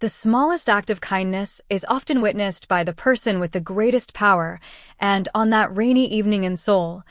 The smallest act of kindness is often witnessed by the person with the greatest power, and on that rainy evening in Seoul,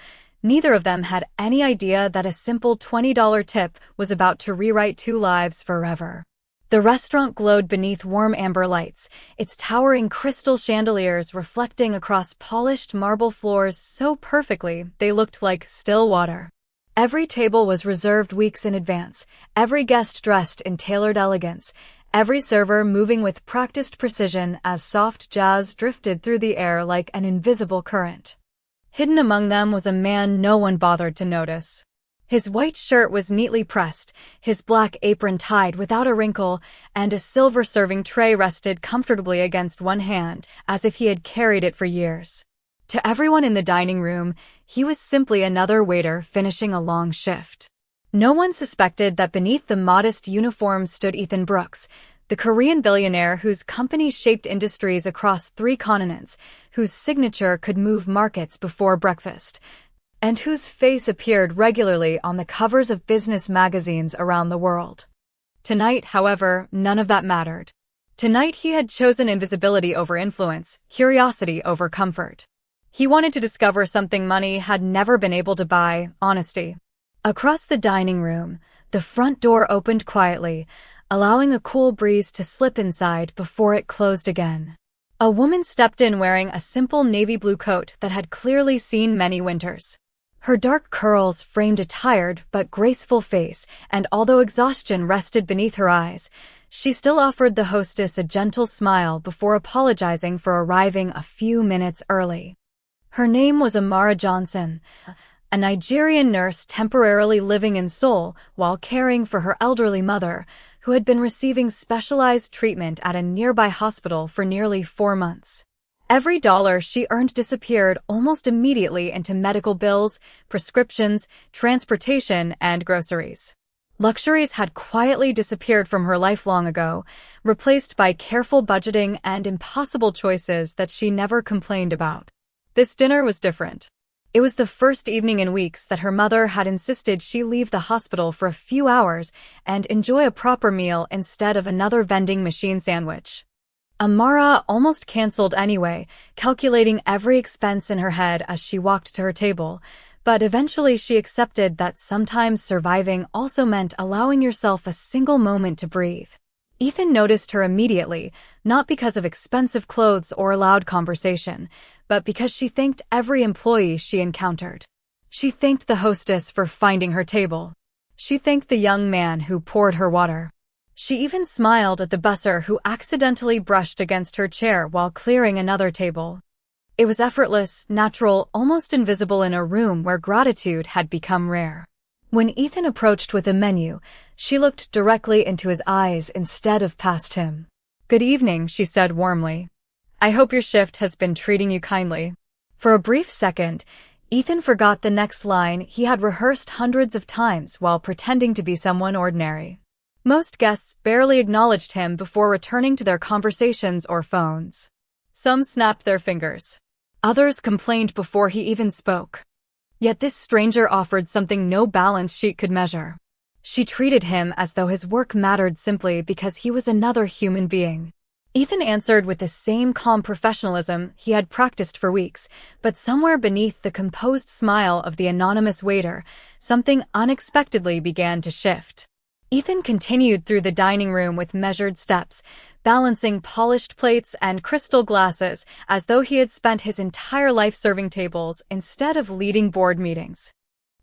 neither of them had any idea that a simple $20 tip was about to rewrite two lives forever. The restaurant glowed beneath warm amber lights, its towering crystal chandeliers reflecting across polished marble floors so perfectly they looked like still water. Every table was reserved weeks in advance, every guest dressed in tailored elegance, every server moving with practiced precision as soft jazz drifted through the air like an invisible current. Hidden among them was a man no one bothered to notice. His white shirt was neatly pressed, his black apron tied without a wrinkle, and a silver serving tray rested comfortably against one hand, as if he had carried it for years. To everyone in the dining room, he was simply another waiter finishing a long shift. No one suspected that beneath the modest uniform stood Ethan Brooks, the Korean billionaire whose company shaped industries across 3 continents, whose signature could move markets before breakfast, and whose face appeared regularly on the covers of business magazines around the world. Tonight, however, none of that mattered. Tonight he had chosen invisibility over influence, curiosity over comfort. He wanted to discover something money had never been able to buy: honesty. Across the dining room, the front door opened quietly, allowing a cool breeze to slip inside before it closed again. A woman stepped in wearing a simple navy blue coat that had clearly seen many winters. Her dark curls framed a tired but graceful face, and although exhaustion rested beneath her eyes, she still offered the hostess a gentle smile before apologizing for arriving a few minutes early. Her name was Amara Johnson, a Nigerian nurse temporarily living in Seoul while caring for her elderly mother, who had been receiving specialized treatment at a nearby hospital for nearly 4 months. Every dollar she earned disappeared almost immediately into medical bills, prescriptions, transportation, and groceries. Luxuries had quietly disappeared from her life long ago, replaced by careful budgeting and impossible choices that she never complained about. This dinner was different. It was the first evening in weeks that her mother had insisted she leave the hospital for a few hours and enjoy a proper meal instead of another vending machine sandwich. Amara almost canceled anyway, calculating every expense in her head as she walked to her table, but eventually she accepted that sometimes surviving also meant allowing yourself a single moment to breathe. Ethan noticed her immediately, not because of expensive clothes or loud conversation, but because she thanked every employee she encountered. She thanked the hostess for finding her table. She thanked the young man who poured her water. She even smiled at the busser who accidentally brushed against her chair while clearing another table. It was effortless, natural, almost invisible in a room where gratitude had become rare. When Ethan approached with a menu, she looked directly into his eyes instead of past him. "Good evening," she said warmly. "I hope your shift has been treating you kindly." For a brief second, Ethan forgot the next line he had rehearsed hundreds of times while pretending to be someone ordinary. Most guests barely acknowledged him before returning to their conversations or phones. Some snapped their fingers. Others complained before he even spoke. Yet this stranger offered something no balance sheet could measure. She treated him as though his work mattered simply because he was another human being. Ethan answered with the same calm professionalism he had practiced for weeks, but somewhere beneath the composed smile of the anonymous waiter, something unexpectedly began to shift. Ethan continued through the dining room with measured steps, balancing polished plates and crystal glasses as though he had spent his entire life serving tables instead of leading board meetings.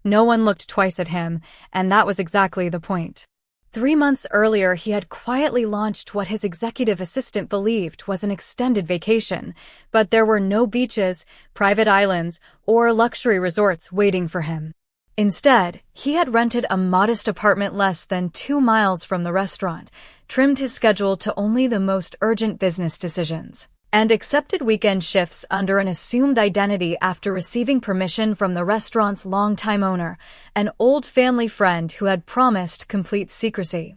No one looked twice at him, and that was exactly the point. 3 months earlier, he had quietly launched what his executive assistant believed was an extended vacation, but there were no beaches, private islands, or luxury resorts waiting for him. Instead, he had rented a modest apartment less than 2 miles from the restaurant, trimmed his schedule to only the most urgent business decisions, and accepted weekend shifts under an assumed identity after receiving permission from the restaurant's longtime owner, an old family friend who had promised complete secrecy.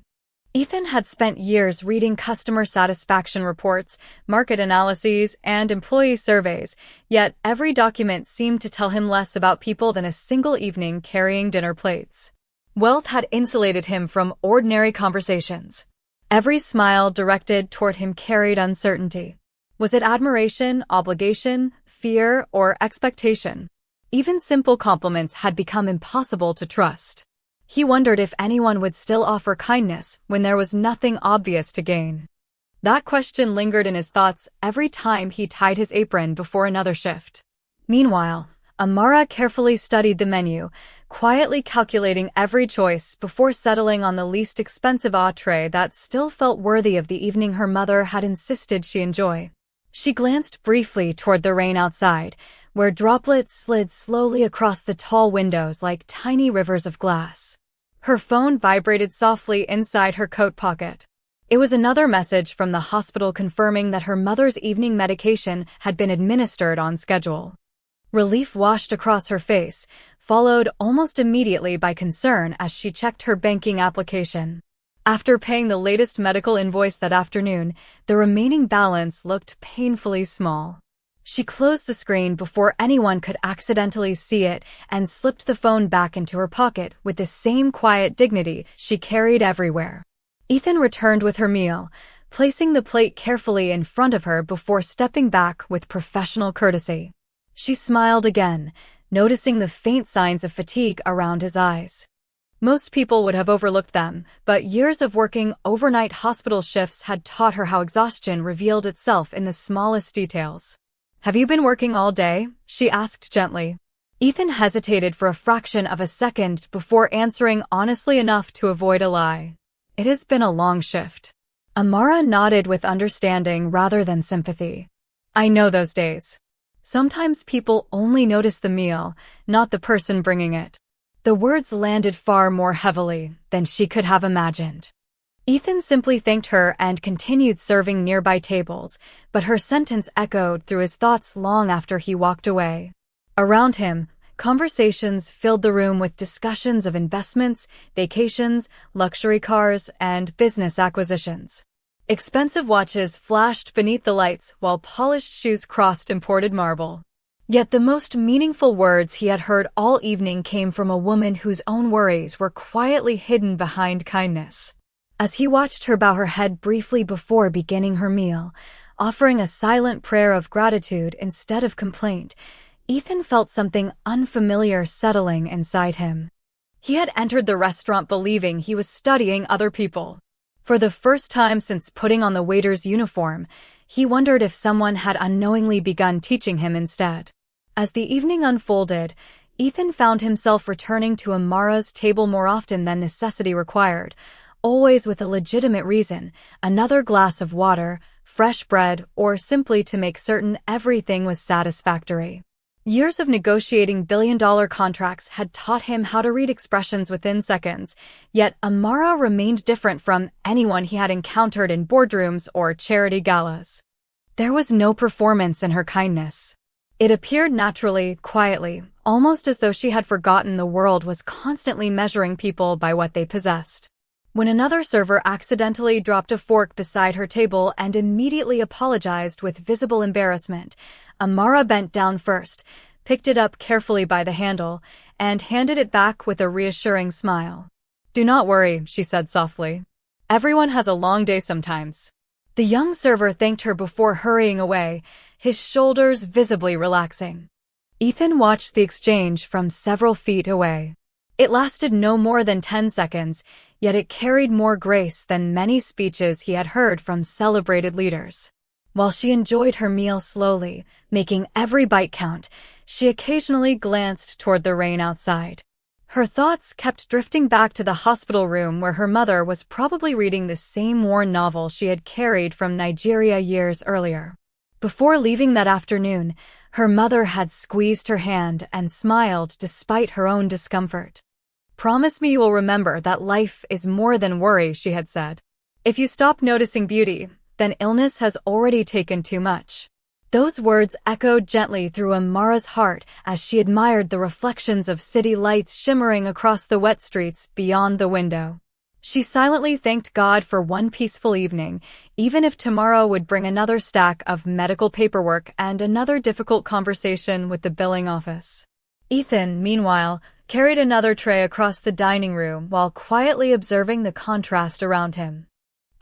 Ethan had spent years reading customer satisfaction reports, market analyses, and employee surveys, yet every document seemed to tell him less about people than a single evening carrying dinner plates. Wealth had insulated him from ordinary conversations. Every smile directed toward him carried uncertainty. Was it admiration, obligation, fear, or expectation? Even simple compliments had become impossible to trust. He wondered if anyone would still offer kindness when there was nothing obvious to gain. That question lingered in his thoughts every time he tied his apron before another shift. Meanwhile, Amara carefully studied the menu, quietly calculating every choice before settling on the least expensive entree that still felt worthy of the evening her mother had insisted she enjoy. She glanced briefly toward the rain outside, where droplets slid slowly across the tall windows like tiny rivers of glass. Her phone vibrated softly inside her coat pocket. It was another message from the hospital confirming that her mother's evening medication had been administered on schedule. Relief washed across her face, followed almost immediately by concern as she checked her banking application. After paying the latest medical invoice that afternoon, the remaining balance looked painfully small. She closed the screen before anyone could accidentally see it and slipped the phone back into her pocket with the same quiet dignity she carried everywhere. Ethan returned with her meal, placing the plate carefully in front of her before stepping back with professional courtesy. She smiled again, noticing the faint signs of fatigue around his eyes. Most people would have overlooked them, but years of working overnight hospital shifts had taught her how exhaustion revealed itself in the smallest details. "Have you been working all day?" she asked gently. Ethan hesitated for a fraction of a second before answering honestly enough to avoid a lie. "It has been a long shift." Amara nodded with understanding rather than sympathy. "I know those days. Sometimes people only notice the meal, not the person bringing it." The words landed far more heavily than she could have imagined. Ethan simply thanked her and continued serving nearby tables, but her sentence echoed through his thoughts long after he walked away. Around him, conversations filled the room with discussions of investments, vacations, luxury cars, and business acquisitions. Expensive watches flashed beneath the lights while polished shoes crossed imported marble. Yet the most meaningful words he had heard all evening came from a woman whose own worries were quietly hidden behind kindness. As he watched her bow her head briefly before beginning her meal, offering a silent prayer of gratitude instead of complaint, Ethan felt something unfamiliar settling inside him. He had entered the restaurant believing he was studying other people. For the first time since putting on the waiter's uniform, he wondered if someone had unknowingly begun teaching him instead. As the evening unfolded, Ethan found himself returning to Amara's table more often than necessity required, always with a legitimate reason: another glass of water, fresh bread, or simply to make certain everything was satisfactory. Years of negotiating billion-dollar contracts had taught him how to read expressions within seconds, yet Amara remained different from anyone he had encountered in boardrooms or charity galas. There was no performance in her kindness. It appeared naturally, quietly, almost as though she had forgotten the world was constantly measuring people by what they possessed. When another server accidentally dropped a fork beside her table and immediately apologized with visible embarrassment, Amara bent down first, picked it up carefully by the handle, and handed it back with a reassuring smile. "Do not worry," she said softly. "Everyone has a long day sometimes." The young server thanked her before hurrying away, his shoulders visibly relaxing. Ethan watched the exchange from several feet away. It lasted no more than 10 seconds, yet it carried more grace than many speeches he had heard from celebrated leaders. While she enjoyed her meal slowly, making every bite count, she occasionally glanced toward the rain outside. Her thoughts kept drifting back to the hospital room where her mother was probably reading the same worn novel she had carried from Nigeria years earlier. Before leaving that afternoon, her mother had squeezed her hand and smiled despite her own discomfort. "Promise me you will remember that life is more than worry," she had said. "If you stop noticing beauty, then illness has already taken too much." Those words echoed gently through Amara's heart as she admired the reflections of city lights shimmering across the wet streets beyond the window. She silently thanked God for one peaceful evening, even if tomorrow would bring another stack of medical paperwork and another difficult conversation with the billing office. Ethan, meanwhile, carried another tray across the dining room while quietly observing the contrast around him.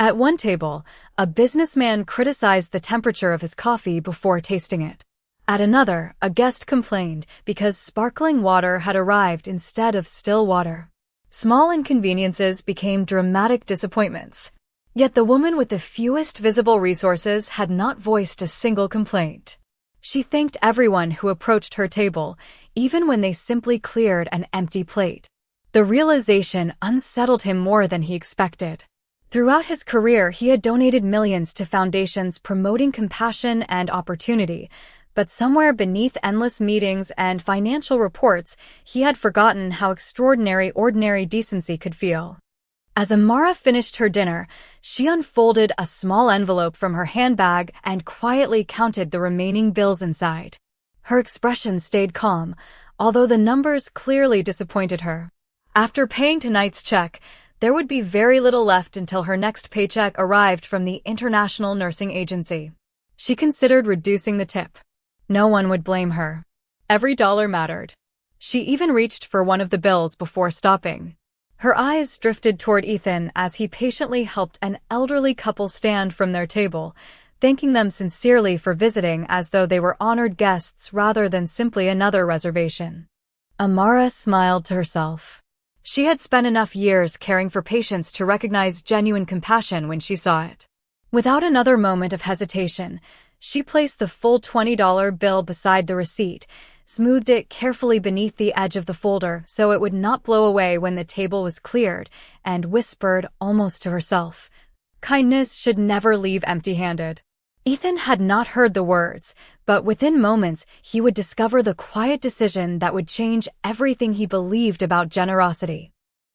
At one table, a businessman criticized the temperature of his coffee before tasting it. At another, a guest complained because sparkling water had arrived instead of still water. Small inconveniences became dramatic disappointments. Yet the woman with the fewest visible resources had not voiced a single complaint. She thanked everyone who approached her table, even when they simply cleared an empty plate. The realization unsettled him more than he expected. Throughout his career, he had donated millions to foundations promoting compassion and opportunity, but somewhere beneath endless meetings and financial reports, he had forgotten how extraordinary ordinary decency could feel. As Amara finished her dinner, she unfolded a small envelope from her handbag and quietly counted the remaining bills inside. Her expression stayed calm, although the numbers clearly disappointed her. After paying tonight's check, there would be very little left until her next paycheck arrived from the International Nursing Agency. She considered reducing the tip. No one would blame her. Every dollar mattered. She even reached for one of the bills before stopping. Her eyes drifted toward Ethan as he patiently helped an elderly couple stand from their table, thanking them sincerely for visiting as though they were honored guests rather than simply another reservation. Amara smiled to herself. She had spent enough years caring for patients to recognize genuine compassion when she saw it. Without another moment of hesitation, she placed the full $20 bill beside the receipt, smoothed it carefully beneath the edge of the folder so it would not blow away when the table was cleared, and whispered almost to herself, "Kindness should never leave empty-handed." Ethan had not heard the words, but within moments he would discover the quiet decision that would change everything he believed about generosity.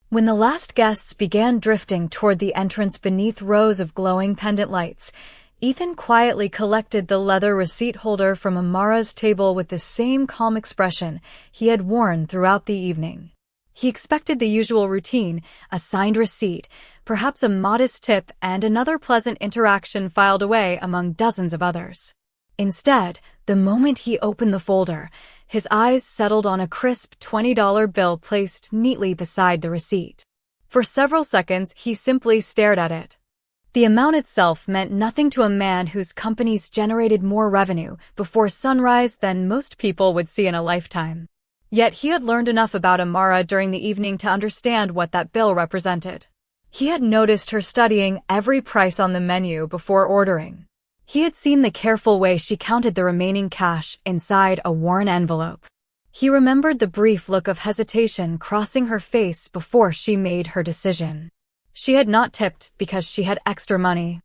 When the last guests began drifting toward the entrance beneath rows of glowing pendant lights, Ethan quietly collected the leather receipt holder from Amara's table with the same calm expression he had worn throughout the evening. He expected the usual routine, a signed receipt, perhaps a modest tip, and another pleasant interaction filed away among dozens of others. Instead, the moment he opened the folder, his eyes settled on a crisp $20 bill placed neatly beside the receipt. For several seconds, he simply stared at it. The amount itself meant nothing to a man whose companies generated more revenue before sunrise than most people would see in a lifetime. Yet he had learned enough about Amara during the evening to understand what that bill represented. He had noticed her studying every price on the menu before ordering. He had seen the careful way she counted the remaining cash inside a worn envelope. He remembered the brief look of hesitation crossing her face before she made her decision. She had not tipped because she had extra money.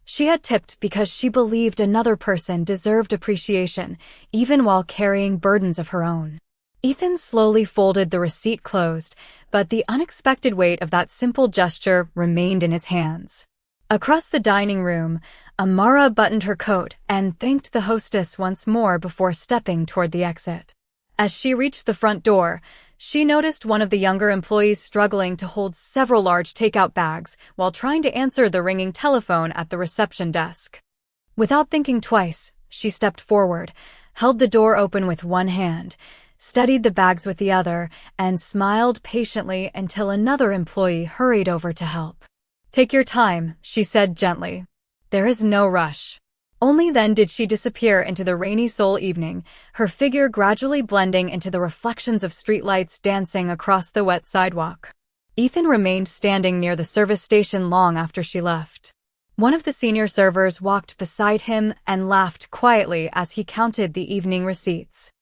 She had tipped because she believed another person deserved appreciation, even while carrying burdens of her own. Ethan slowly folded the receipt closed, but the unexpected weight of that simple gesture remained in his hands. Across the dining room, Amara buttoned her coat and thanked the hostess once more before stepping toward the exit. As she reached the front door, she noticed one of the younger employees struggling to hold several large takeout bags while trying to answer the ringing telephone at the reception desk. Without thinking twice, she stepped forward, held the door open with one hand, steadied the bags with the other, and smiled patiently until another employee hurried over to help. "Take your time," she said gently. "There is no rush." Only then did she disappear into the rainy Seoul evening, her figure gradually blending into the reflections of streetlights dancing across the wet sidewalk. Ethan remained standing near the service station long after she left. One of the senior servers walked beside him and laughed quietly as he counted the evening receipts.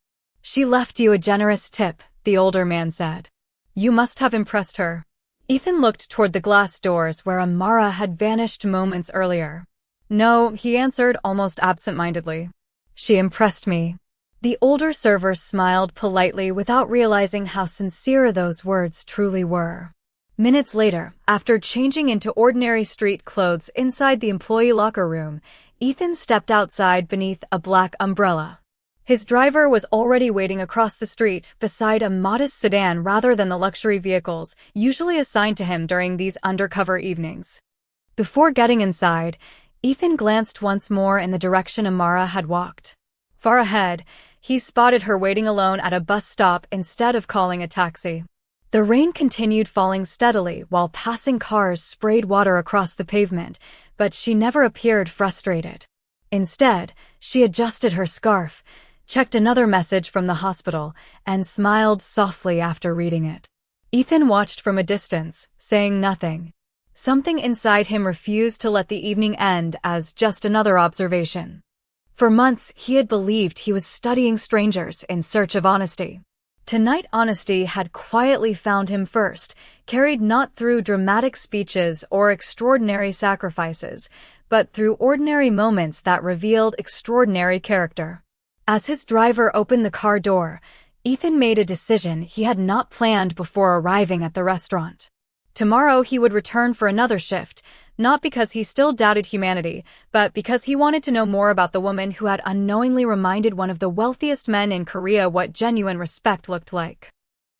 "She left you a generous tip," the older man said. "You must have impressed her." Ethan looked toward the glass doors where Amara had vanished moments earlier. "No," he answered almost absent-mindedly. "She impressed me." The older server smiled politely without realizing how sincere those words truly were. Minutes later, after changing into ordinary street clothes inside the employee locker room, Ethan stepped outside beneath a black umbrella. His driver was already waiting across the street beside a modest sedan rather than the luxury vehicles usually assigned to him during these undercover evenings. Before getting inside, Ethan glanced once more in the direction Amara had walked. Far ahead, he spotted her waiting alone at a bus stop instead of calling a taxi. The rain continued falling steadily while passing cars sprayed water across the pavement, but she never appeared frustrated. Instead, she adjusted her scarf, checked another message from the hospital, and smiled softly after reading it. Ethan watched from a distance, saying nothing. Something inside him refused to let the evening end as just another observation. For months, he had believed he was studying strangers in search of honesty. Tonight, honesty had quietly found him first, carried not through dramatic speeches or extraordinary sacrifices, but through ordinary moments that revealed extraordinary character. As his driver opened the car door, Ethan made a decision he had not planned before arriving at the restaurant. Tomorrow he would return for another shift, not because he still doubted humanity, but because he wanted to know more about the woman who had unknowingly reminded one of the wealthiest men in Korea what genuine respect looked like.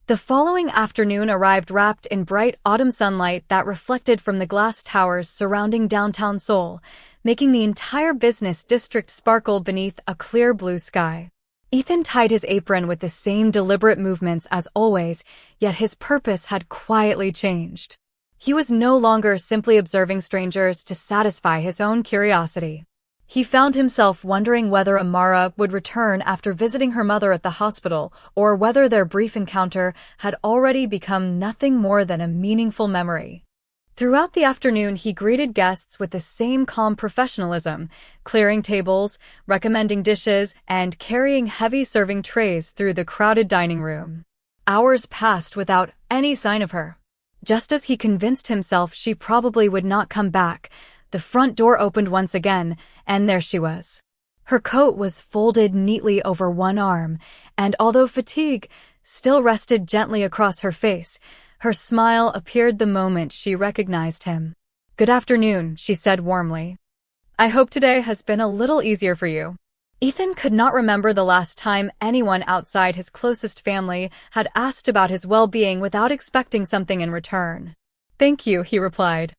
The following afternoon arrived wrapped in bright autumn sunlight that reflected from the glass towers surrounding downtown Seoul, making the entire business district sparkle beneath a clear blue sky. Ethan tied his apron with the same deliberate movements as always, yet his purpose had quietly changed. He was no longer simply observing strangers to satisfy his own curiosity. He found himself wondering whether Amara would return after visiting her mother at the hospital, or whether their brief encounter had already become nothing more than a meaningful memory. Throughout the afternoon, he greeted guests with the same calm professionalism, clearing tables, recommending dishes, and carrying heavy serving trays through the crowded dining room. Hours passed without any sign of her. Just as he convinced himself she probably would not come back, the front door opened once again, and there she was. Her coat was folded neatly over one arm, and although fatigue still rested gently across her face, her smile appeared the moment she recognized him. "Good afternoon," she said warmly. "I hope today has been a little easier for you." Ethan could not remember the last time anyone outside his closest family had asked about his well-being without expecting something in return. "Thank you," he replied.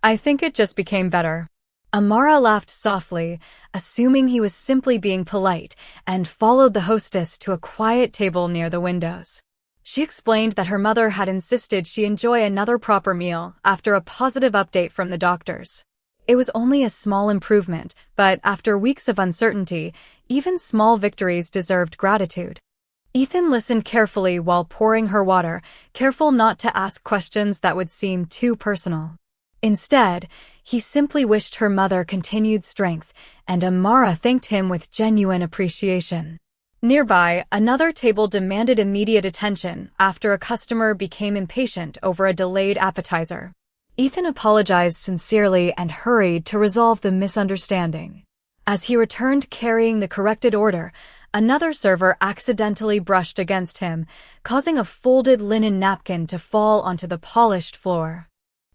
"I think it just became better." Amara laughed softly, assuming he was simply being polite, and followed the hostess to a quiet table near the windows. She explained that her mother had insisted she enjoy another proper meal after a positive update from the doctors. It was only a small improvement, but after weeks of uncertainty, even small victories deserved gratitude. Ethan listened carefully while pouring her water, careful not to ask questions that would seem too personal. Instead, he simply wished her mother continued strength, and Amara thanked him with genuine appreciation. Nearby, another table demanded immediate attention after a customer became impatient over a delayed appetizer. Ethan apologized sincerely and hurried to resolve the misunderstanding. As he returned carrying the corrected order, another server accidentally brushed against him, causing a folded linen napkin to fall onto the polished floor.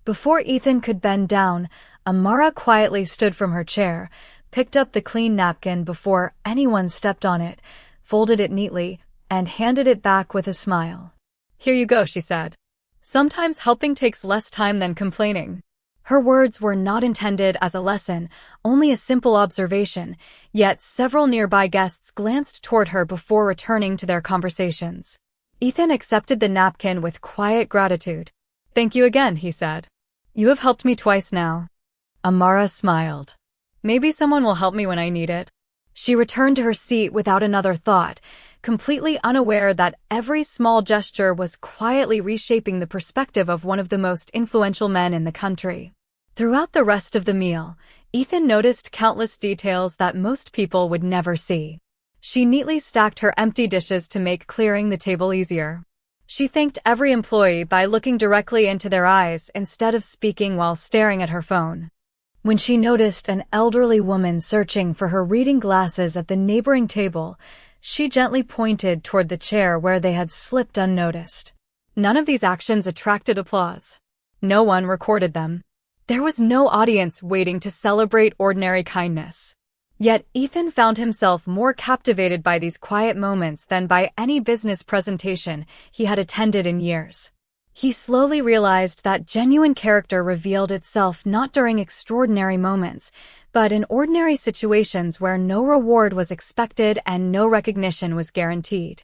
Before Ethan could bend down, Amara quietly stood from her chair, picked up the clean napkin before anyone stepped on it, folded it neatly, and handed it back with a smile. "Here you go," she said. "Sometimes helping takes less time than complaining." Her words were not intended as a lesson, only a simple observation, yet several nearby guests glanced toward her before returning to their conversations. Ethan accepted the napkin with quiet gratitude. "Thank you again," he said. "You have helped me twice now." Amara smiled. "Maybe someone will help me when I need it." She returned to her seat without another thought, completely unaware that every small gesture was quietly reshaping the perspective of one of the most influential men in the country. Throughout the rest of the meal, Ethan noticed countless details that most people would never see. She neatly stacked her empty dishes to make clearing the table easier. She thanked every employee by looking directly into their eyes instead of speaking while staring at her phone. When she noticed an elderly woman searching for her reading glasses at the neighboring table, she gently pointed toward the chair where they had slipped unnoticed. None of these actions attracted applause. No one recorded them. There was no audience waiting to celebrate ordinary kindness. Yet Ethan found himself more captivated by these quiet moments than by any business presentation he had attended in years. He slowly realized that genuine character revealed itself not during extraordinary moments, but in ordinary situations where no reward was expected and no recognition was guaranteed.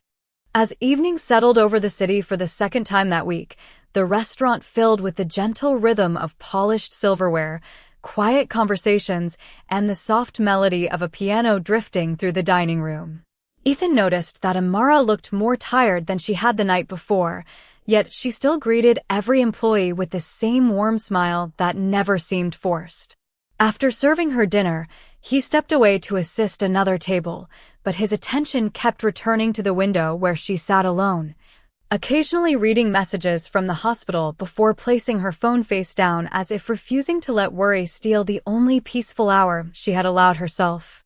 As evening settled over the city for the second time that week, the restaurant filled with the gentle rhythm of polished silverware, quiet conversations, and the soft melody of a piano drifting through the dining room. Ethan noticed that Amara looked more tired than she had the night before, yet she still greeted every employee with the same warm smile that never seemed forced. After serving her dinner, he stepped away to assist another table, but his attention kept returning to the window where she sat alone, occasionally reading messages from the hospital before placing her phone face down as if refusing to let worry steal the only peaceful hour she had allowed herself.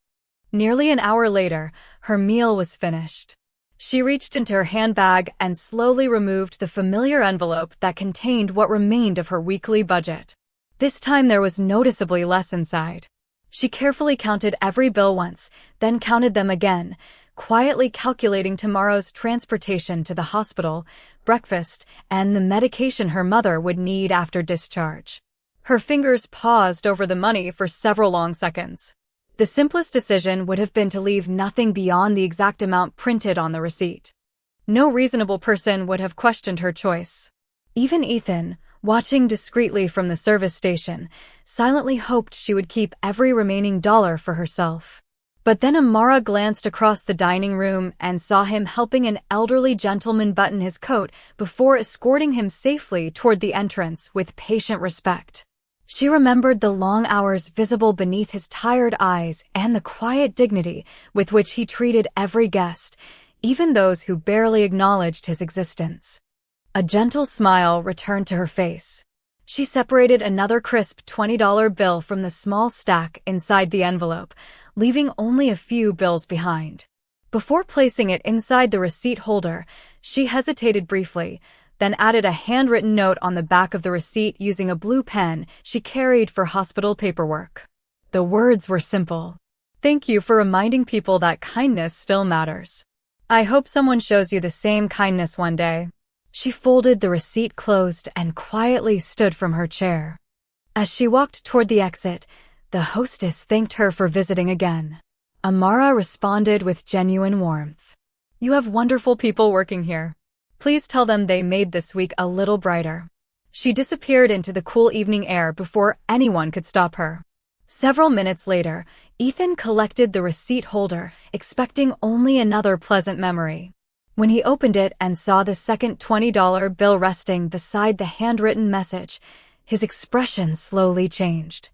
Nearly an hour later, her meal was finished. She reached into her handbag and slowly removed the familiar envelope that contained what remained of her weekly budget. This time there was noticeably less inside. She carefully counted every bill once, then counted them again, quietly calculating tomorrow's transportation to the hospital, breakfast, and the medication her mother would need after discharge. Her fingers paused over the money for several long seconds. The simplest decision would have been to leave nothing beyond the exact amount printed on the receipt. No reasonable person would have questioned her choice. Even Ethan, watching discreetly from the service station, silently hoped she would keep every remaining dollar for herself. But then Amara glanced across the dining room and saw him helping an elderly gentleman button his coat before escorting him safely toward the entrance with patient respect. She remembered the long hours visible beneath his tired eyes and the quiet dignity with which he treated every guest, even those who barely acknowledged his existence. A gentle smile returned to her face. She separated another crisp $20 bill from the small stack inside the envelope, leaving only a few bills behind. Before placing it inside the receipt holder, she hesitated briefly, then added a handwritten note on the back of the receipt using a blue pen she carried for hospital paperwork. The words were simple. "Thank you for reminding people that kindness still matters. I hope someone shows you the same kindness one day." She folded the receipt closed and quietly stood from her chair. As she walked toward the exit, the hostess thanked her for visiting again. Amara responded with genuine warmth. "You have wonderful people working here. Please tell them they made this week a little brighter." She disappeared into the cool evening air before anyone could stop her. Several minutes later, Ethan collected the receipt holder, expecting only another pleasant memory. When he opened it and saw the second $20 bill resting beside the handwritten message, his expression slowly changed.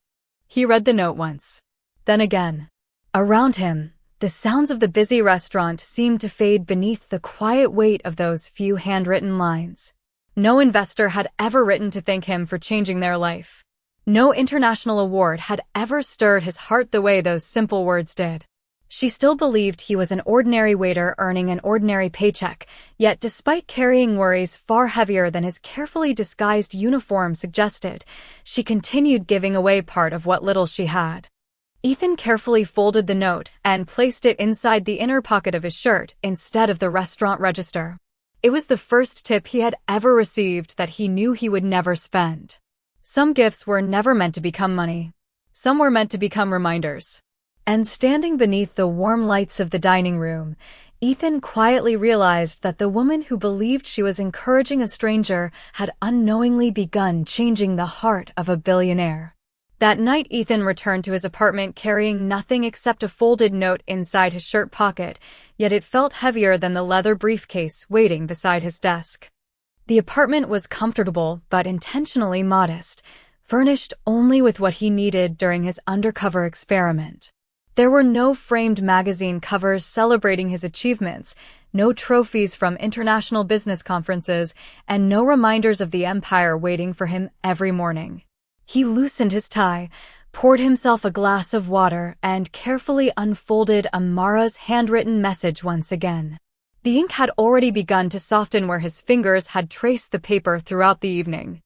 He read the note once, then again. Around him, the sounds of the busy restaurant seemed to fade beneath the quiet weight of those few handwritten lines. No investor had ever written to thank him for changing their life. No international award had ever stirred his heart the way those simple words did. She still believed he was an ordinary waiter earning an ordinary paycheck, yet despite carrying worries far heavier than his carefully disguised uniform suggested, she continued giving away part of what little she had. Ethan carefully folded the note and placed it inside the inner pocket of his shirt instead of the restaurant register. It was the first tip he had ever received that he knew he would never spend. Some gifts were never meant to become money. Some were meant to become reminders. And standing beneath the warm lights of the dining room, Ethan quietly realized that the woman who believed she was encouraging a stranger had unknowingly begun changing the heart of a billionaire. That night, Ethan returned to his apartment carrying nothing except a folded note inside his shirt pocket, yet it felt heavier than the leather briefcase waiting beside his desk. The apartment was comfortable but intentionally modest, furnished only with what he needed during his undercover experiment. There were no framed magazine covers celebrating his achievements, no trophies from international business conferences, and no reminders of the empire waiting for him every morning. He loosened his tie, poured himself a glass of water, and carefully unfolded Amara's handwritten message once again. The ink had already begun to soften where his fingers had traced the paper throughout the evening.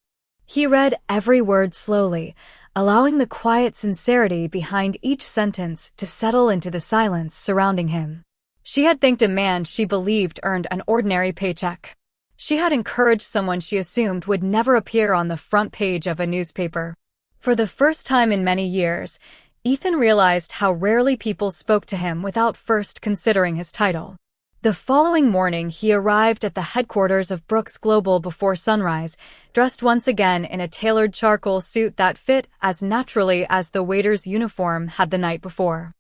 He read every word slowly, allowing the quiet sincerity behind each sentence to settle into the silence surrounding him. She had thanked a man she believed earned an ordinary paycheck. She had encouraged someone she assumed would never appear on the front page of a newspaper. For the first time in many years, Ethan realized how rarely people spoke to him without first considering his title. The following morning, he arrived at the headquarters of Brooks Global before sunrise, dressed once again in a tailored charcoal suit that fit as naturally as the waiter's uniform had the night before.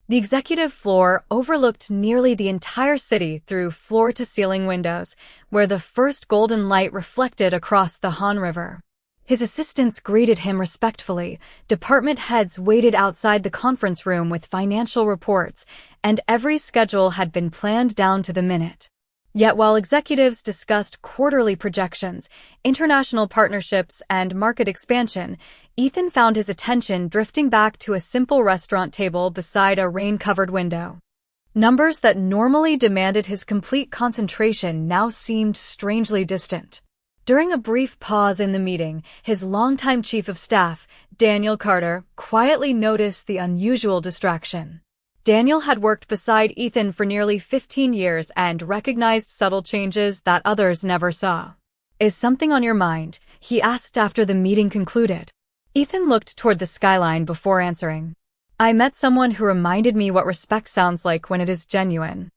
The executive floor overlooked nearly the entire city through floor-to-ceiling windows, where the first golden light reflected across the Han River. His assistants greeted him respectfully, department heads waited outside the conference room with financial reports, and every schedule had been planned down to the minute. Yet while executives discussed quarterly projections, international partnerships, and market expansion, Ethan found his attention drifting back to a simple restaurant table beside a rain-covered window. Numbers that normally demanded his complete concentration now seemed strangely distant. During a brief pause in the meeting, his longtime chief of staff, Daniel Carter, quietly noticed the unusual distraction. Daniel had worked beside Ethan for nearly 15 years and recognized subtle changes that others never saw. "Is something on your mind?" he asked after the meeting concluded. Ethan looked toward the skyline before answering. "I met someone who reminded me what respect sounds like when it is genuine."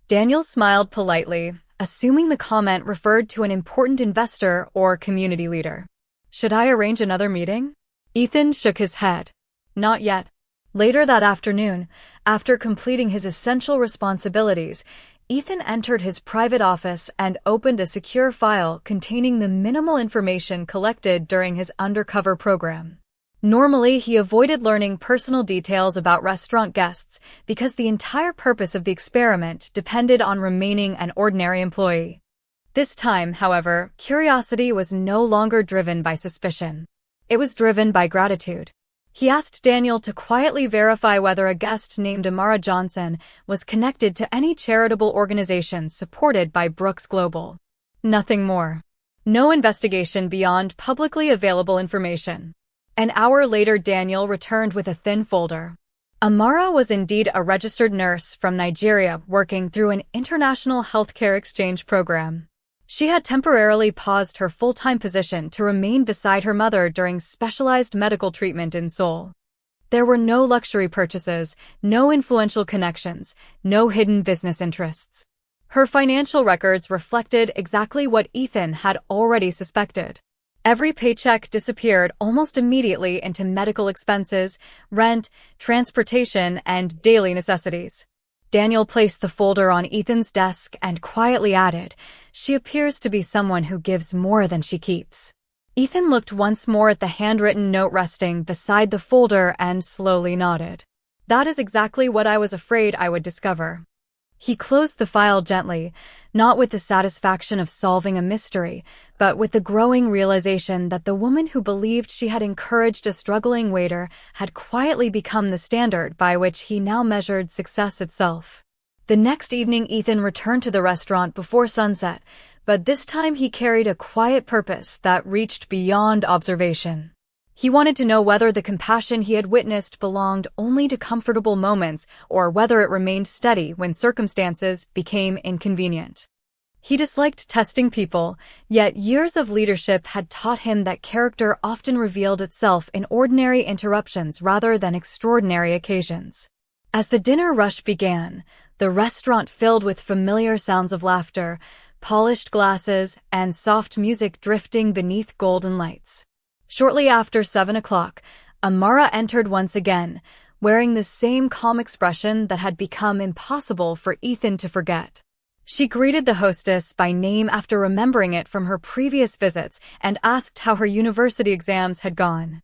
Daniel smiled politely, assuming the comment referred to an important investor or community leader. "Should I arrange another meeting?" Ethan shook his head. "Not yet." Later that afternoon, after completing his essential responsibilities, Ethan entered his private office and opened a secure file containing the minimal information collected during his undercover program. Normally, he avoided learning personal details about restaurant guests because the entire purpose of the experiment depended on remaining an ordinary employee. This time, however, curiosity was no longer driven by suspicion. It was driven by gratitude. He asked Daniel to quietly verify whether a guest named Amara Johnson was connected to any charitable organizations supported by Brooks Global. Nothing more. No investigation beyond publicly available information. An hour later, Daniel returned with a thin folder. Amara was indeed a registered nurse from Nigeria working through an international healthcare exchange program. She had temporarily paused her full-time position to remain beside her mother during specialized medical treatment in Seoul. There were no luxury purchases, no influential connections, no hidden business interests. Her financial records reflected exactly what Ethan had already suspected. Every paycheck disappeared almost immediately into medical expenses, rent, transportation, and daily necessities. Daniel placed the folder on Ethan's desk and quietly added, "She appears to be someone who gives more than she keeps." Ethan looked once more at the handwritten note resting beside the folder and slowly nodded. "That is exactly what I was afraid I would discover." He closed the file gently, not with the satisfaction of solving a mystery, but with the growing realization that the woman who believed she had encouraged a struggling waiter had quietly become the standard by which he now measured success itself. The next evening, Ethan returned to the restaurant before sunset, but this time he carried a quiet purpose that reached beyond observation. He wanted to know whether the compassion he had witnessed belonged only to comfortable moments or whether it remained steady when circumstances became inconvenient. He disliked testing people, yet years of leadership had taught him that character often revealed itself in ordinary interruptions rather than extraordinary occasions. As the dinner rush began, the restaurant filled with familiar sounds of laughter, polished glasses, and soft music drifting beneath golden lights. Shortly after 7 o'clock, Amara entered once again, wearing the same calm expression that had become impossible for Ethan to forget. She greeted the hostess by name after remembering it from her previous visits and asked how her university exams had gone.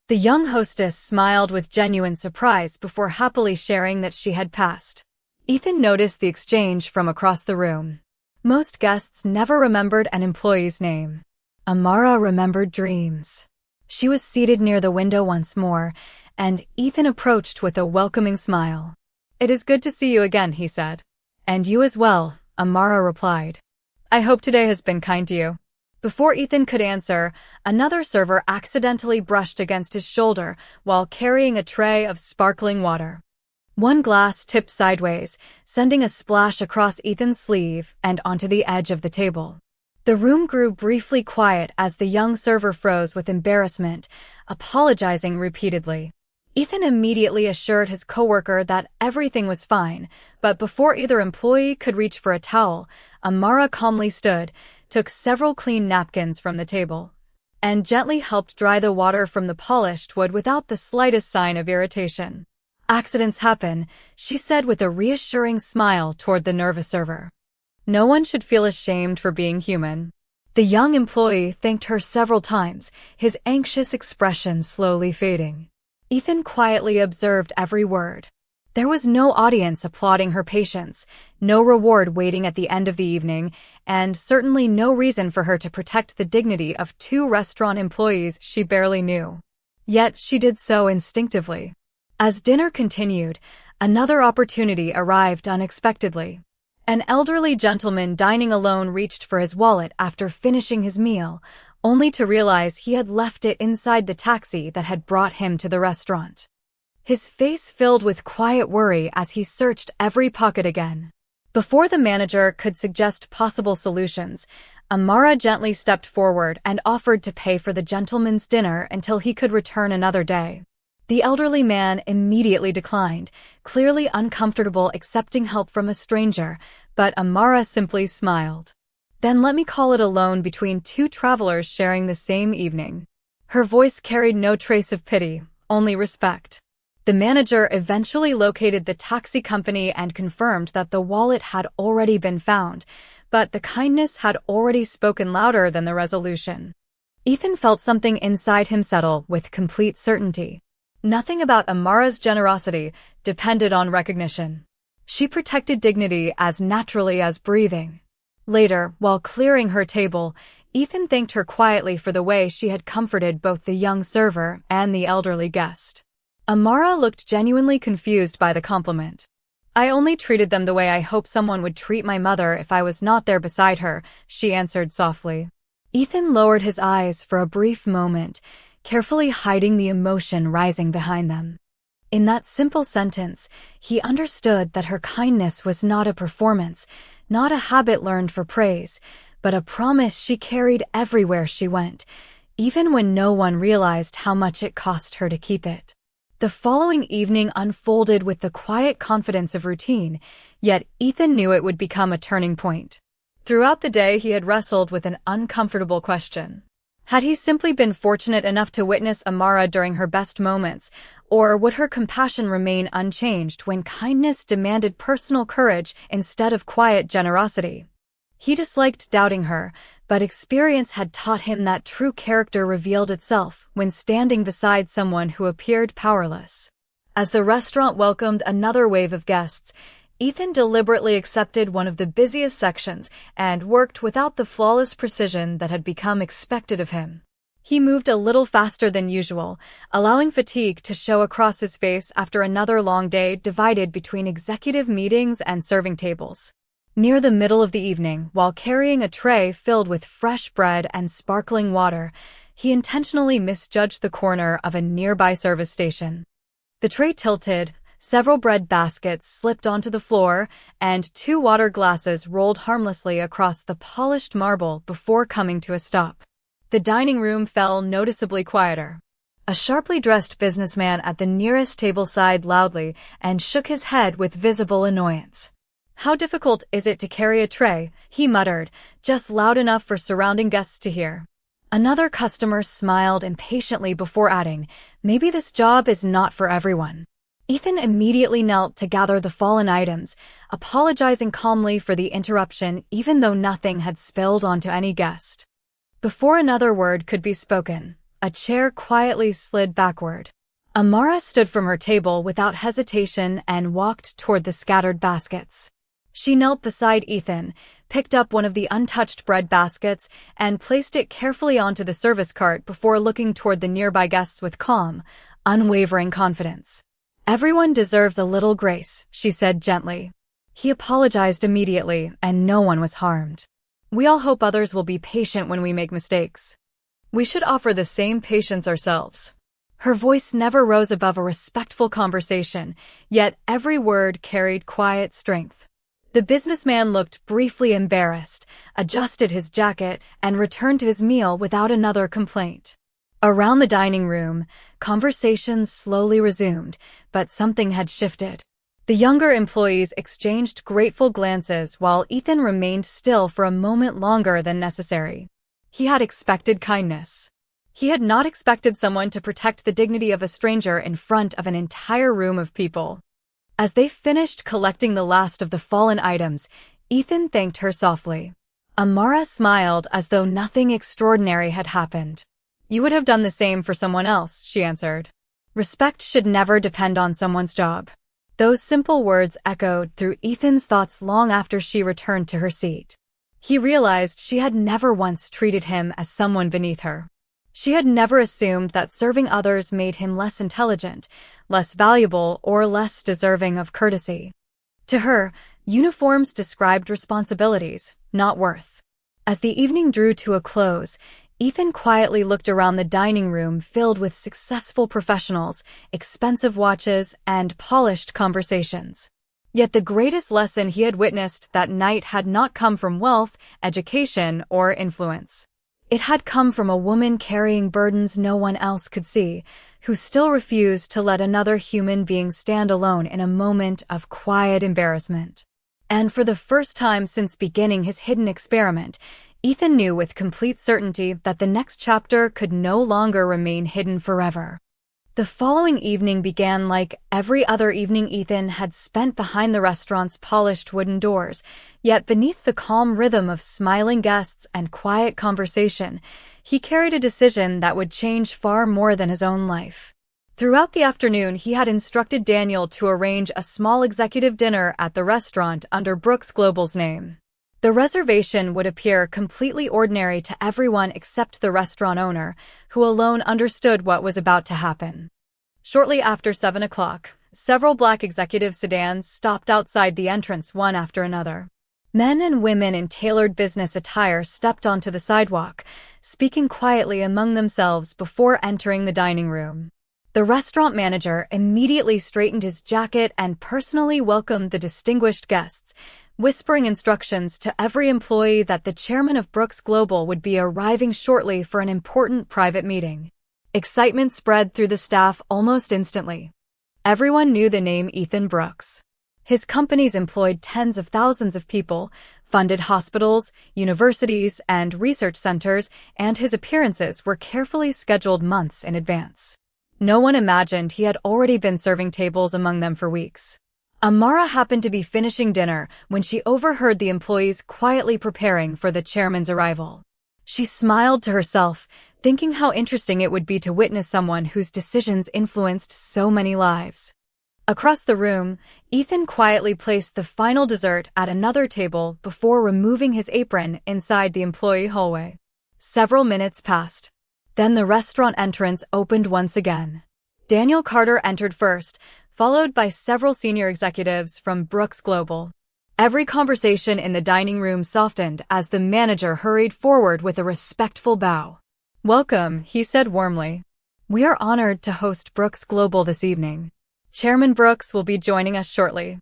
The young hostess smiled with genuine surprise before happily sharing that she had passed. Ethan noticed the exchange from across the room. Most guests never remembered an employee's name. Amara remembered dreams. She was seated near the window once more, and Ethan approached with a welcoming smile. "It is good to see you again," he said. "And you as well," Amara replied. "I hope today has been kind to you." Before Ethan could answer, another server accidentally brushed against his shoulder while carrying a tray of sparkling water. One glass tipped sideways, sending a splash across Ethan's sleeve and onto the edge of the table. The room grew briefly quiet as the young server froze with embarrassment, apologizing repeatedly. Ethan immediately assured his coworker that everything was fine, but before either employee could reach for a towel, Amara calmly stood, took several clean napkins from the table, and gently helped dry the water from the polished wood without the slightest sign of irritation. "Accidents happen," she said with a reassuring smile toward the nervous server. "No one should feel ashamed for being human." The young employee thanked her several times, his anxious expression slowly fading. Ethan quietly observed every word. There was no audience applauding her patience, no reward waiting at the end of the evening, and certainly no reason for her to protect the dignity of two restaurant employees she barely knew. Yet she did so instinctively. As dinner continued, another opportunity arrived unexpectedly. An elderly gentleman dining alone reached for his wallet after finishing his meal, only to realize he had left it inside the taxi that had brought him to the restaurant. His face filled with quiet worry as he searched every pocket again. Before the manager could suggest possible solutions, Amara gently stepped forward and offered to pay for the gentleman's dinner until he could return another day. The elderly man immediately declined, clearly uncomfortable accepting help from a stranger, but Amara simply smiled. "Then let me call it a loan between two travelers sharing the same evening." Her voice carried no trace of pity, only respect. The manager eventually located the taxi company and confirmed that the wallet had already been found, but the kindness had already spoken louder than the resolution. Ethan felt something inside him settle with complete certainty. Nothing about Amara's generosity depended on recognition. She protected dignity as naturally as breathing. Later, while clearing her table, Ethan thanked her quietly for the way she had comforted both the young server and the elderly guest. Amara looked genuinely confused by the compliment. "I only treated them the way I hope someone would treat my mother if I was not there beside her," she answered softly. Ethan lowered his eyes for a brief moment, carefully hiding the emotion rising behind them. In that simple sentence, he understood that her kindness was not a performance, not a habit learned for praise, but a promise she carried everywhere she went, even when no one realized how much it cost her to keep it. The following evening unfolded with the quiet confidence of routine, yet Ethan knew it would become a turning point. Throughout the day, he had wrestled with an uncomfortable question. Had he simply been fortunate enough to witness Amara during her best moments, or would her compassion remain unchanged when kindness demanded personal courage instead of quiet generosity? He disliked doubting her, but experience had taught him that true character revealed itself when standing beside someone who appeared powerless. As the restaurant welcomed another wave of guests, Ethan deliberately accepted one of the busiest sections and worked without the flawless precision that had become expected of him. He moved a little faster than usual, allowing fatigue to show across his face after another long day divided between executive meetings and serving tables. Near the middle of the evening, while carrying a tray filled with fresh bread and sparkling water, he intentionally misjudged the corner of a nearby service station. The tray tilted, several bread baskets slipped onto the floor, and two water glasses rolled harmlessly across the polished marble before coming to a stop. The dining room felt noticeably quieter. A sharply dressed businessman at the nearest table sighed loudly and shook his head with visible annoyance. "How difficult is it to carry a tray?" he muttered, just loud enough for surrounding guests to hear. Another customer smiled impatiently before adding, "Maybe this job is not for everyone." Ethan immediately knelt to gather the fallen items, apologizing calmly for the interruption even though nothing had spilled onto any guest. Before another word could be spoken, a chair quietly slid backward. Amara stood from her table without hesitation and walked toward the scattered baskets. She knelt beside Ethan, picked up one of the untouched bread baskets, and placed it carefully onto the service cart before looking toward the nearby guests with calm, unwavering confidence. "Everyone deserves a little grace," she said gently. He apologized immediately, and no one was harmed. "We all hope others will be patient when we make mistakes. We should offer the same patience ourselves." Her voice never rose above a respectful conversation, yet every word carried quiet strength. The businessman looked briefly embarrassed, adjusted his jacket, and returned to his meal without another complaint. Around the dining room, conversations slowly resumed, but something had shifted. The younger employees exchanged grateful glances while Ethan remained still for a moment longer than necessary. He had expected kindness. He had not expected someone to protect the dignity of a stranger in front of an entire room of people. As they finished collecting the last of the fallen items, Ethan thanked her softly. Amara smiled as though nothing extraordinary had happened. "You would have done the same for someone else," she answered. Respect should never depend on someone's job. Those simple words echoed through Ethan's thoughts long after she returned to her seat. He realized she had never once treated him as someone beneath her. She had never assumed that serving others made him less intelligent, less valuable, or less deserving of courtesy. To her, uniforms described responsibilities, not worth. As the evening drew to a close, Ethan quietly looked around the dining room filled with successful professionals, expensive watches, and polished conversations. Yet the greatest lesson he had witnessed that night had not come from wealth, education, or influence. It had come from a woman carrying burdens no one else could see, who still refused to let another human being stand alone in a moment of quiet embarrassment. And for the first time since beginning his hidden experiment, Ethan knew with complete certainty that the next chapter could no longer remain hidden forever. The following evening began like every other evening Ethan had spent behind the restaurant's polished wooden doors, yet beneath the calm rhythm of smiling guests and quiet conversation, he carried a decision that would change far more than his own life. Throughout the afternoon, he had instructed Daniel to arrange a small executive dinner at the restaurant under Brooks Global's name. The reservation would appear completely ordinary to everyone except the restaurant owner, who alone understood what was about to happen. Shortly after 7 o'clock, several black executive sedans stopped outside the entrance one after another. Men and women in tailored business attire stepped onto the sidewalk, speaking quietly among themselves before entering the dining room. The restaurant manager immediately straightened his jacket and personally welcomed the distinguished guests, whispering instructions to every employee that the chairman of Brooks Global would be arriving shortly for an important private meeting. Excitement spread through the staff almost instantly. Everyone knew the name Ethan Brooks. His companies employed tens of thousands of people, funded hospitals, universities, and research centers, and his appearances were carefully scheduled months in advance. No one imagined he had already been serving tables among them for weeks. Amara happened to be finishing dinner when she overheard the employees quietly preparing for the chairman's arrival. She smiled to herself, thinking how interesting it would be to witness someone whose decisions influenced so many lives. Across the room, Ethan quietly placed the final dessert at another table before removing his apron inside the employee hallway. Several minutes passed. Then the restaurant entrance opened once again. Daniel Carter entered first, followed by several senior executives from Brooks Global. Every conversation in the dining room softened as the manager hurried forward with a respectful bow. "Welcome," he said warmly. "We are honored to host Brooks Global this evening. Chairman Brooks will be joining us shortly."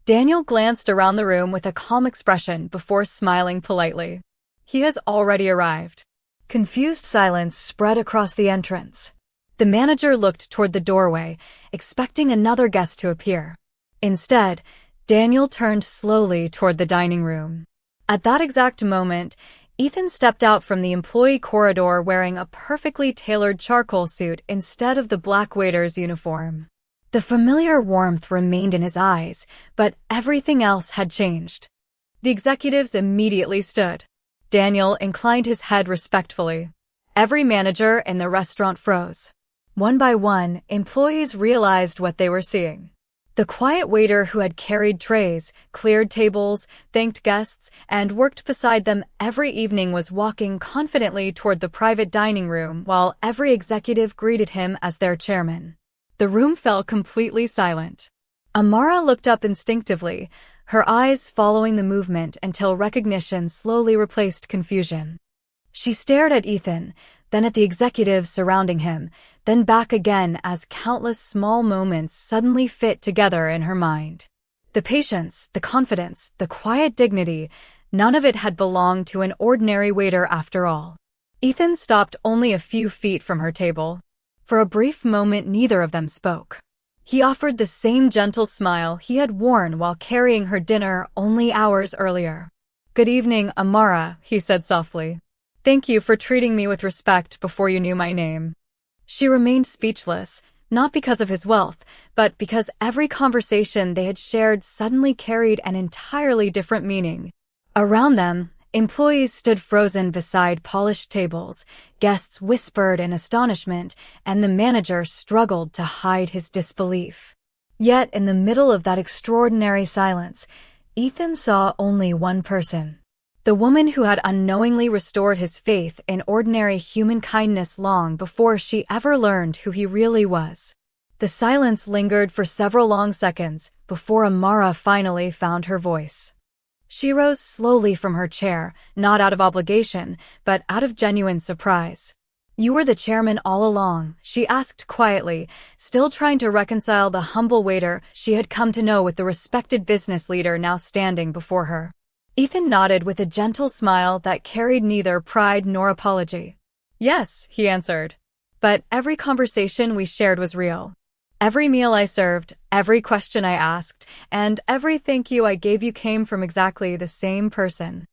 Daniel glanced around the room with a calm expression before smiling politely. "He has already arrived." Confused silence spread across the entrance. The manager looked toward the doorway, expecting another guest to appear. Instead, Daniel turned slowly toward the dining room. At that exact moment, Ethan stepped out from the employee corridor wearing a perfectly tailored charcoal suit instead of the black waiter's uniform. The familiar warmth remained in his eyes, but everything else had changed. The executives immediately stood. Daniel inclined his head respectfully. Every manager in the restaurant froze. One by one, employees realized what they were seeing. The quiet waiter who had carried trays, cleared tables, thanked guests, and worked beside them every evening was walking confidently toward the private dining room while every executive greeted him as their chairman. The room fell completely silent. Amara looked up instinctively, her eyes following the movement until recognition slowly replaced confusion. She stared at Ethan, then at the executives surrounding him, then back again as countless small moments suddenly fit together in her mind. The patience, the confidence, the quiet dignity, none of it had belonged to an ordinary waiter after all. Ethan stopped only a few feet from her table. For a brief moment, neither of them spoke. He offered the same gentle smile he had worn while carrying her dinner only hours earlier. "Good evening, Amara," he said softly. "Thank you for treating me with respect before you knew my name." She remained speechless, not because of his wealth, but because every conversation they had shared suddenly carried an entirely different meaning. Around them, employees stood frozen beside polished tables, guests whispered in astonishment, and the manager struggled to hide his disbelief. Yet, in the middle of that extraordinary silence, Ethan saw only one person. The woman who had unknowingly restored his faith in ordinary human kindness long before she ever learned who he really was. The silence lingered for several long seconds before Amara finally found her voice. She rose slowly from her chair, not out of obligation, but out of genuine surprise. "You were the chairman all along," she asked quietly, still trying to reconcile the humble waiter she had come to know with the respected business leader now standing before her. Ethan nodded with a gentle smile that carried neither pride nor apology. "Yes," he answered. "But every conversation we shared was real. Every meal I served, every question I asked, and every thank you I gave you came from exactly the same person."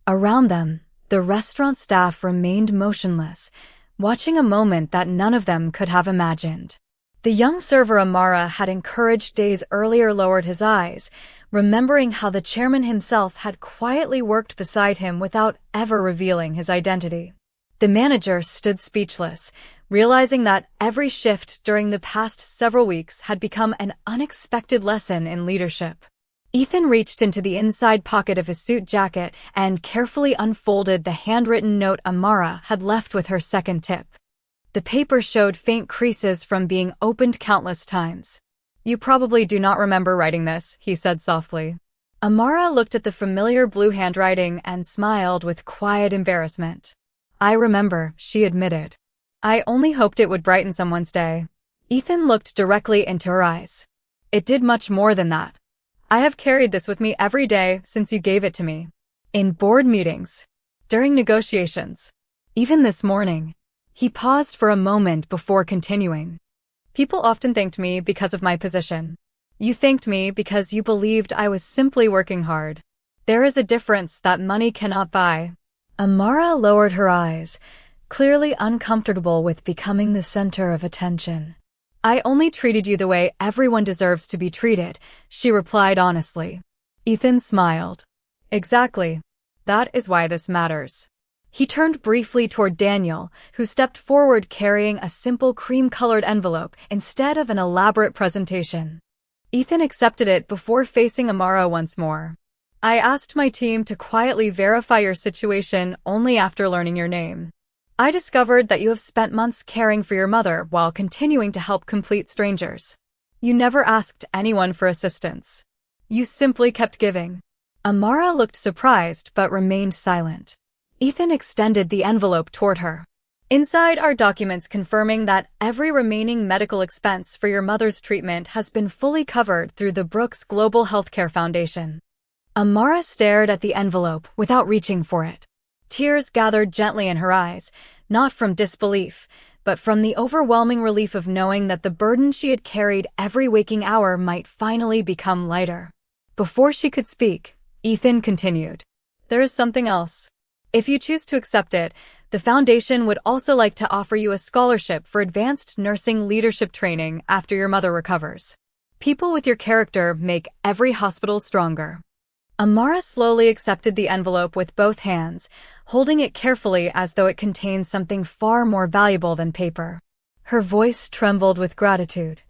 Around them, the restaurant staff remained motionless, watching a moment that none of them could have imagined. The young server Amara had encouraged days earlier lowered his eyes, remembering how the chairman himself had quietly worked beside him without ever revealing his identity. The manager stood speechless, realizing that every shift during the past several weeks had become an unexpected lesson in leadership. Ethan reached into the inside pocket of his suit jacket and carefully unfolded the handwritten note Amara had left with her second tip. The paper showed faint creases from being opened countless times. "You probably do not remember writing this," he said softly. Amara looked at the familiar blue handwriting and smiled with quiet embarrassment. "I remember," she admitted. "I only hoped it would brighten someone's day." Ethan looked directly into her eyes. "It did much more than that. I have carried this with me every day since you gave it to me. In board meetings. During negotiations. Even this morning." He paused for a moment before continuing. "People often thanked me because of my position. You thanked me because you believed I was simply working hard. There is a difference that money cannot buy." Amara lowered her eyes, clearly uncomfortable with becoming the center of attention. "I only treated you the way everyone deserves to be treated," she replied honestly. Ethan smiled. "Exactly. That is why this matters." He turned briefly toward Daniel, who stepped forward carrying a simple cream-colored envelope instead of an elaborate presentation. Ethan accepted it before facing Amara once more. "I asked my team to quietly verify your situation only after learning your name. I discovered that you have spent months caring for your mother while continuing to help complete strangers. You never asked anyone for assistance. You simply kept giving." Amara looked surprised but remained silent. Ethan extended the envelope toward her. "Inside are documents confirming that every remaining medical expense for your mother's treatment has been fully covered through the Brooks Global Healthcare Foundation." Amara stared at the envelope without reaching for it. Tears gathered gently in her eyes, not from disbelief, but from the overwhelming relief of knowing that the burden she had carried every waking hour might finally become lighter. Before she could speak, Ethan continued. "There is something else. If you choose to accept it, the foundation would also like to offer you a scholarship for advanced nursing leadership training after your mother recovers. People with your character make every hospital stronger." Amara slowly accepted the envelope with both hands, holding it carefully as though it contained something far more valuable than paper. Her voice trembled with gratitude.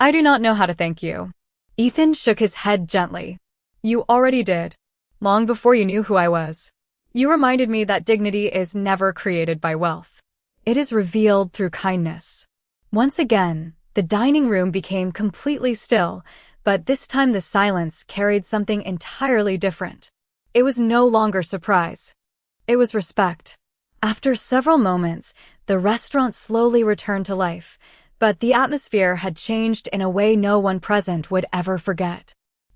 "I do not know how to thank you." Ethan shook his head gently. "You already did. Long before you knew who I was. You reminded me that dignity is never created by wealth. It is revealed through kindness." Once again, the dining room became completely still, but this time the silence carried something entirely different. It was no longer surprise. It was respect. After several moments, the restaurant slowly returned to life, but the atmosphere had changed in a way no one present would ever forget.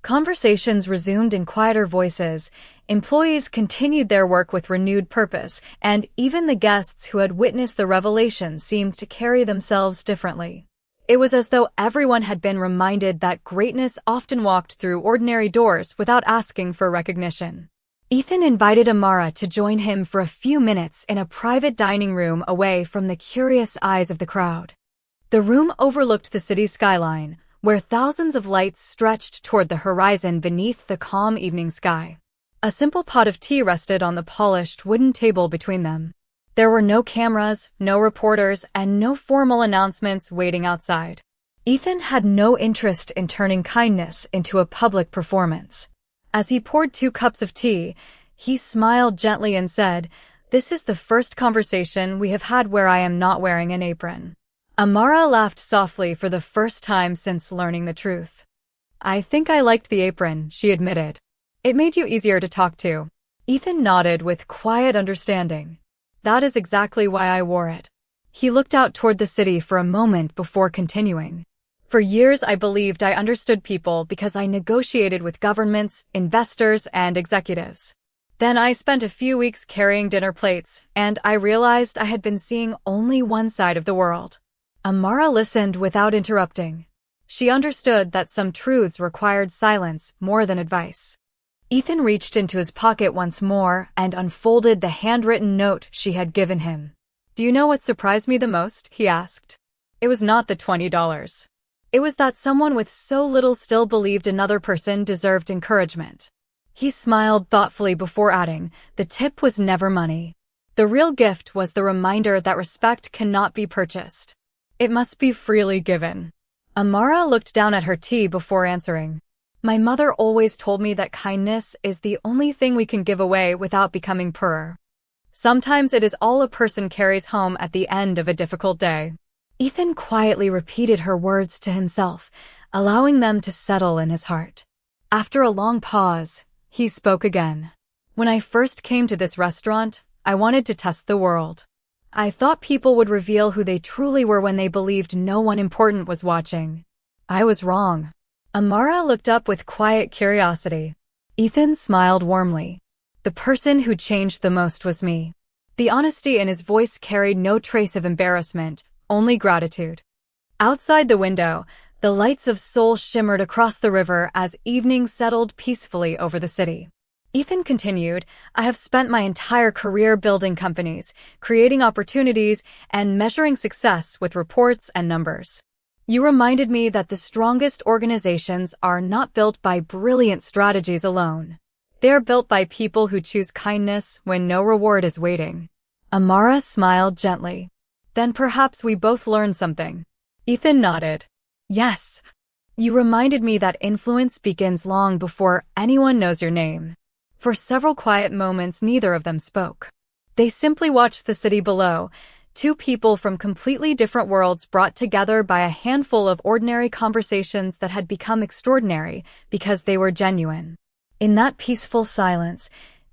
Conversations resumed in quieter voices, employees continued their work with renewed purpose, and even the guests who had witnessed the revelation seemed to carry themselves differently. It was as though everyone had been reminded that greatness often walked through ordinary doors without asking for recognition. Ethan invited Amara to join him for a few minutes in a private dining room away from the curious eyes of the crowd. The room overlooked the city skyline, where thousands of lights stretched toward the horizon beneath the calm evening sky. A simple pot of tea rested on the polished wooden table between them. There were no cameras, no reporters, and no formal announcements waiting outside. Ethan had no interest in turning kindness into a public performance. As he poured 2 cups of tea, he smiled gently and said, "This is the first conversation we have had where I am not wearing an apron." Amara laughed softly for the first time since learning the truth. "I think I liked the apron," she admitted. "It made you easier to talk to." Ethan nodded with quiet understanding. "That is exactly why I wore it." He looked out toward the city for a moment before continuing. "For years I believed I understood people because I negotiated with governments, investors, and executives. Then I spent a few weeks carrying dinner plates, and I realized I had been seeing only one side of the world." Amara listened without interrupting. She understood that some truths required silence more than advice. Ethan reached into his pocket once more and unfolded the handwritten note she had given him. "Do you know what surprised me the most?" he asked. "It was not the $20. It was that someone with so little still believed another person deserved encouragement." He smiled thoughtfully before adding, "The tip was never money. The real gift was the reminder that respect cannot be purchased. It must be freely given." Amara looked down at her tea before answering. "My mother always told me that kindness is the only thing we can give away without becoming poorer. Sometimes it is all a person carries home at the end of a difficult day." Ethan quietly repeated her words to himself, allowing them to settle in his heart. After a long pause, he spoke again. "When I first came to this restaurant, I wanted to test the world. I thought people would reveal who they truly were when they believed no one important was watching. I was wrong." Amara looked up with quiet curiosity. Ethan smiled warmly. "The person who changed the most was me." The honesty in his voice carried no trace of embarrassment, only gratitude. Outside the window, the lights of Seoul shimmered across the river as evening settled peacefully over the city. Ethan continued, "I have spent my entire career building companies, creating opportunities, and measuring success with reports and numbers. You reminded me that the strongest organizations are not built by brilliant strategies alone. They are built by people who choose kindness when no reward is waiting." Amara smiled gently. "Then perhaps we both learned something." Ethan nodded. "Yes. You reminded me that influence begins long before anyone knows your name." For several quiet moments, neither of them spoke. They simply watched the city below, 2 people from completely different worlds brought together by a handful of ordinary conversations that had become extraordinary because they were genuine. In that peaceful silence,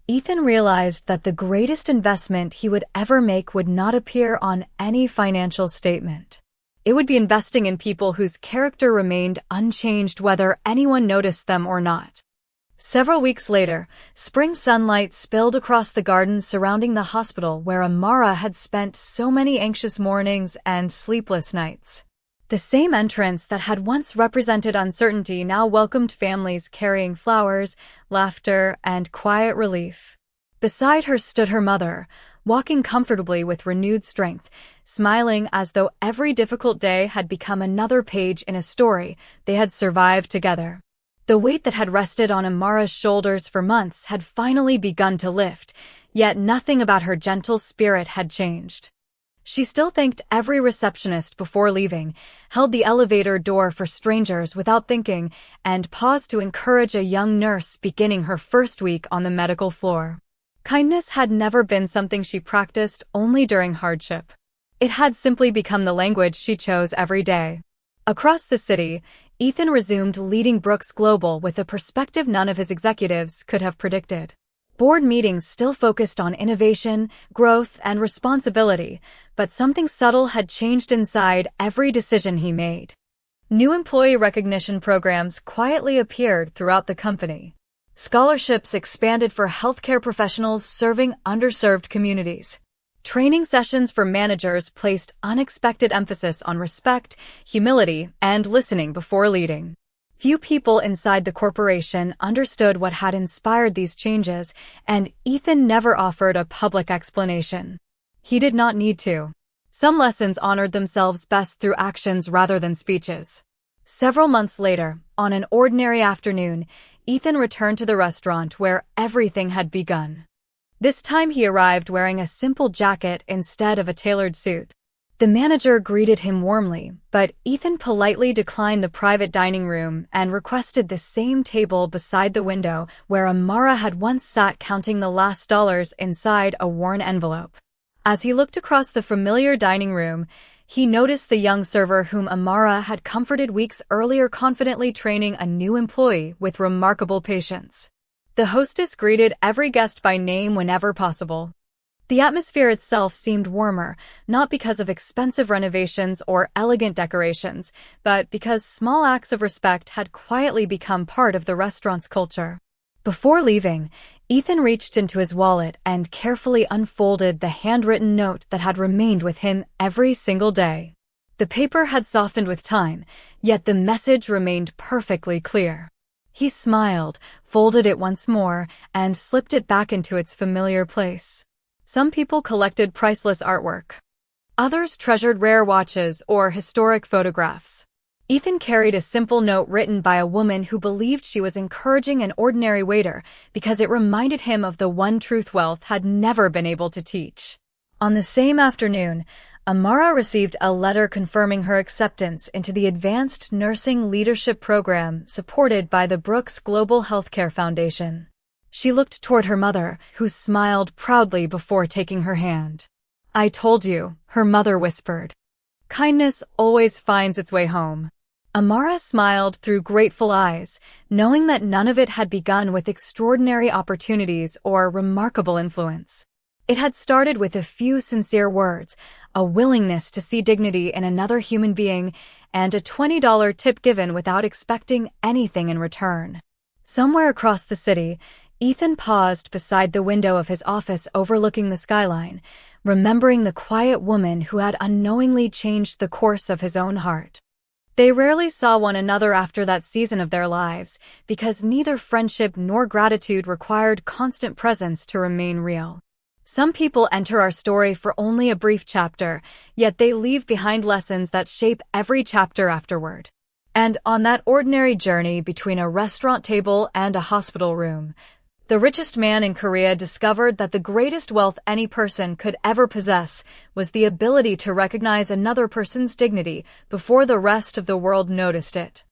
Ethan realized that the greatest investment he would ever make would not appear on any financial statement. It would be investing in people whose character remained unchanged whether anyone noticed them or not. Several weeks later, spring sunlight spilled across the gardens surrounding the hospital where Amara had spent so many anxious mornings and sleepless nights. The same entrance that had once represented uncertainty now welcomed families carrying flowers, laughter, and quiet relief. Beside her stood her mother, walking comfortably with renewed strength, smiling as though every difficult day had become another page in a story they had survived together. The weight that had rested on Amara's shoulders for months had finally begun to lift, yet nothing about her gentle spirit had changed. She still thanked every receptionist before leaving, held the elevator door for strangers without thinking, and paused to encourage a young nurse beginning her first week on the medical floor. Kindness had never been something she practiced only during hardship. It had simply become the language she chose every day. Across the city, Ethan resumed leading Brooks Global with a perspective none of his executives could have predicted. Board meetings still focused on innovation, growth, and responsibility, but something subtle had changed inside every decision he made. New employee recognition programs quietly appeared throughout the company. Scholarships expanded for healthcare professionals serving underserved communities. Training sessions for managers placed unexpected emphasis on respect, humility, and listening before leading. Few people inside the corporation understood what had inspired these changes, and Ethan never offered a public explanation. He did not need to. Some lessons honored themselves best through actions rather than speeches. Several months later, on an ordinary afternoon, Ethan returned to the restaurant where everything had begun. This time he arrived wearing a simple jacket instead of a tailored suit. The manager greeted him warmly, but Ethan politely declined the private dining room and requested the same table beside the window where Amara had once sat counting the last dollars inside a worn envelope. As he looked across the familiar dining room, he noticed the young server whom Amara had comforted weeks earlier confidently training a new employee with remarkable patience. The hostess greeted every guest by name whenever possible. The atmosphere itself seemed warmer, not because of expensive renovations or elegant decorations, but because small acts of respect had quietly become part of the restaurant's culture. Before leaving, Ethan reached into his wallet and carefully unfolded the handwritten note that had remained with him every single day. The paper had softened with time, yet the message remained perfectly clear. He smiled, folded it once more, and slipped it back into its familiar place. Some people collected priceless artwork. Others treasured rare watches or historic photographs. Ethan carried a simple note written by a woman who believed she was encouraging an ordinary waiter because it reminded him of the one truth wealth had never been able to teach. On the same afternoon, Amara received a letter confirming her acceptance into the Advanced Nursing Leadership Program supported by the Brooks Global Healthcare Foundation. She looked toward her mother, who smiled proudly before taking her hand. "I told you," her mother whispered. "Kindness always finds its way home." Amara smiled through grateful eyes, knowing that none of it had begun with extraordinary opportunities or remarkable influence. It had started with a few sincere words, a willingness to see dignity in another human being, and a $20 tip given without expecting anything in return. Somewhere across the city, Ethan paused beside the window of his office overlooking the skyline, remembering the quiet woman who had unknowingly changed the course of his own heart. They rarely saw one another after that season of their lives, because neither friendship nor gratitude required constant presence to remain real. Some people enter our story for only a brief chapter, yet they leave behind lessons that shape every chapter afterward. And on that ordinary journey between a restaurant table and a hospital room, the richest man in Korea discovered that the greatest wealth any person could ever possess was the ability to recognize another person's dignity before the rest of the world noticed it.